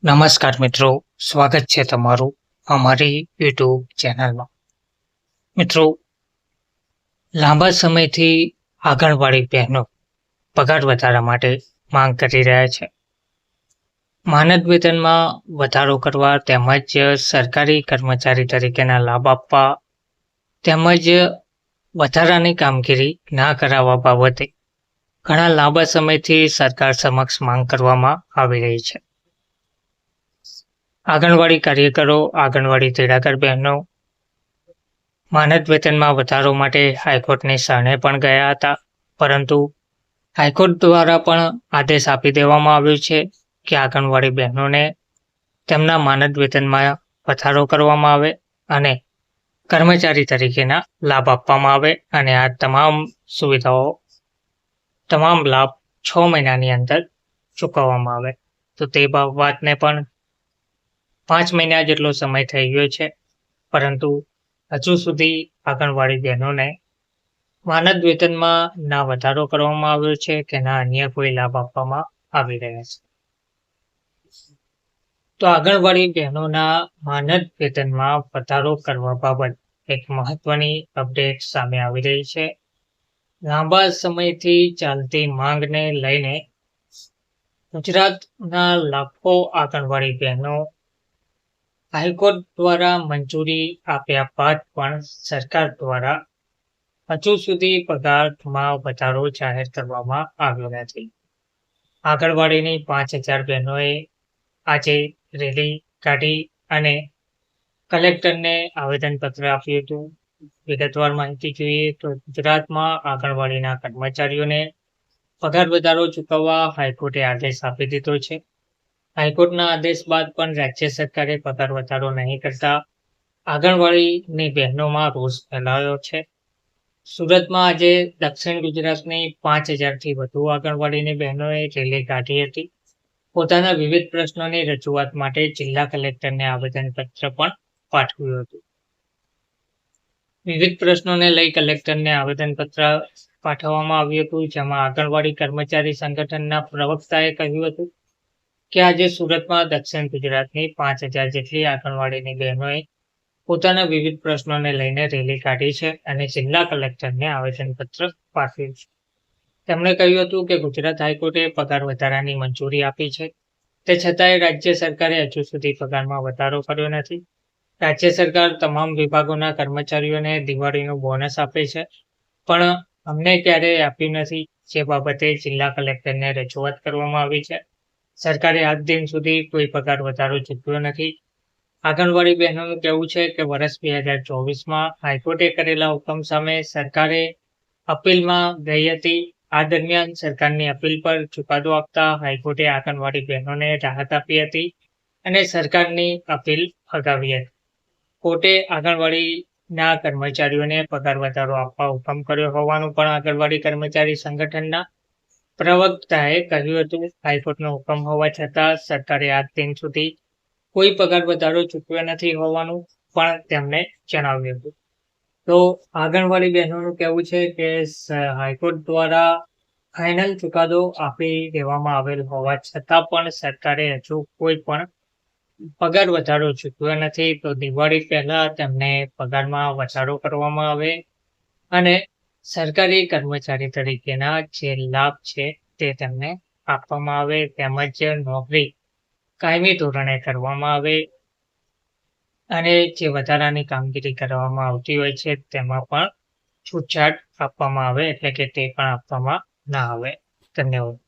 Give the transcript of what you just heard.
નમસ્કાર મિત્રો, સ્વાગત છે તમારું અમારી યુટ્યુબ ચેનલમાં. મિત્રો, લાંબા સમયથી આંગણવાડી બહેનો પગાર વધારા માટે માંગ કરી રહ્યા છે. માનદ વેતનમાં વધારો કરવા તેમજ સરકારી કર્મચારી તરીકેના લાભ આપવા તેમજ વધારાની કામગીરી ના કરાવવા બાબતે ઘણા લાંબા સમયથી સરકાર સમક્ષ માંગ કરવામાં આવી રહી છે. આંગણવાડી કાર્યકરો, આંગણવાડી તેડાગર બહેનો માનદ વેતનમાં વધારો માટે હાઈકોર્ટની શરણે પણ ગયા હતા, પરંતુ હાઈકોર્ટ દ્વારા પણ આદેશ આપી દેવામાં આવ્યો છે કે આંગણવાડી બહેનોને તેમના માનદ વેતનમાં વધારો કરવામાં આવે અને કર્મચારી તરીકેના લાભ આપવામાં આવે અને આ તમામ સુવિધાઓ, તમામ લાભ 6 મહિનાની અંદર ચૂકવવામાં આવે. તો તે વાતને પણ 5 મહિના જેટલો સમય થઈ ગયો છે, પરંતુ હજુ સુધી આંગણવાડી બહેનોને માનદ વેતનમાં ના વધારો કરવામાં આવ્યો છે કે ના અન્ય કોઈ લાભ આપવામાં આવી રહ્યા છે. તો આંગણવાડી બહેનોના માનદ વેતનમાં વધારો કરવા બાબત એક મહત્વની અપડેટ સામે આવી રહી છે. લાંબા સમયથી ચાલતી માંગને લઈને ગુજરાતના લાખો આંગણવાડી બહેનો હાઈકોર્ટ દ્વારા મંજૂરી આપ્યા બાદ પણ સરકાર દ્વારા હજુ સુધી પગારમાં વધારો જાહેર કરવામાં આવ્યો નથી. આંગણવાડીની 5000 બહેનોએ આજે રેલી કાઢી અને કલેક્ટરને આવેદનપત્ર આપ્યું હતું. વિગતવાર માહિતી જોઈએ તો ગુજરાતમાં આંગણવાડીના કર્મચારીઓને પગાર વધારો ચૂકવવા હાઈકોર્ટે આદેશ આપી દીધો છે. હાઈકોર્ટના આદેશ બાદ પણ રાજ્ય સરકારે પગાર વધારો નહીં કરતા આંગણવાડીની બહેનોમાં રોષ ફેલાયો છે. સુરતમાં આજે દક્ષિણ ગુજરાતની 5000થી વધુ આંગણવાડીની બહેનોએ રેલી કાઢી હતી. પોતાના વિવિધ પ્રશ્નોની રજૂઆત માટે જિલ્લા કલેક્ટરને આવેદનપત્ર પણ પાઠવ્યું હતું. વિવિધ પ્રશ્નોને લઈ કલેક્ટરને આવેદનપત્ર પાઠવવામાં આવ્યું હતું, જેમાં આંગણવાડી કર્મચારી સંગઠનના પ્રવક્તાએ કહ્યું હતું કે આજે સુરતમાં દક્ષિણ ગુજરાતની 5000 જેટલી આંગણવાડીની બહેનોએ પોતાના વિવિધ પ્રશ્નોને લઈને રેલી કાઢી છે અને જિલ્લા કલેક્ટરને આવેદનપત્ર પાઠવ્યું છે. તેમણે કહ્યું હતું કે ગુજરાત હાઈકોર્ટે પગાર વધારાની મંજૂરી આપી છે, તે છતાંય રાજ્ય સરકારે હજુ સુધી પગારમાં વધારો કર્યો નથી. રાજ્ય સરકાર તમામ વિભાગોના કર્મચારીઓને દિવાળીનું બોનસ આપે છે, પણ અમને ક્યારેય આપ્યું નથી, જે બાબતે જિલ્લા કલેક્ટરને રજૂઆત કરવામાં આવી છે. સરકારે આજ દિન સુધી કોઈ પગાર વધારો ચૂકવ્યો નથી. આંગણવાડી બહેનોનું કહેવું છે કે વર્ષ 2024માં હાઈકોર્ટે કરેલા હુકમ સામે સરકારે અપીલમાં ગઈ હતી. આ દરમિયાન સરકારની અપીલ પર ચુકાદો આપતા હાઈકોર્ટે આંગણવાડી બહેનોને રાહત આપી હતી અને સરકારની અપીલ ફગાવી હતી. કોર્ટે આંગણવાડીના કર્મચારીઓને પગાર વધારો આપવા હુકમ કર્યો હોવાનું પણ આંગણવાડી કર્મચારી સંગઠનના પ્રવક્તાએ કહ્યું હતું. હાઈકોર્ટનો હુકમ હોવા છતાં સરકારે આજ દિન સુધી કોઈ પગાર વધારો ચૂકવ્યો નથી હોવાનું પણ તેમણે જણાવ્યું હતું. તો આંગણવાડી બહેનોનું કહેવું છે કે હાઈકોર્ટ દ્વારા ફાઇનલ ચુકાદો આપી દેવામાં આવેલ હોવા છતાં પણ સરકારે હજુ કોઈ પણ પગાર વધારો ચૂકવ્યો નથી. તો દિવાળી પહેલા તેમને પગારમાં વધારો કરવામાં આવે અને સરકારી કર્મચારી તરીકેના જે લાભ છે તે તેમને આપવામાં આવે, તેમજ નોકરી કાયમી ધોરણે કરવામાં આવે અને જે વધારાની કામગીરી કરવામાં આવતી હોય છે તેમાં પણ છૂટછાટ આપવામાં આવે, એટલે કે તે પણ આપવામાં ના આવે. ધન્યવાદ.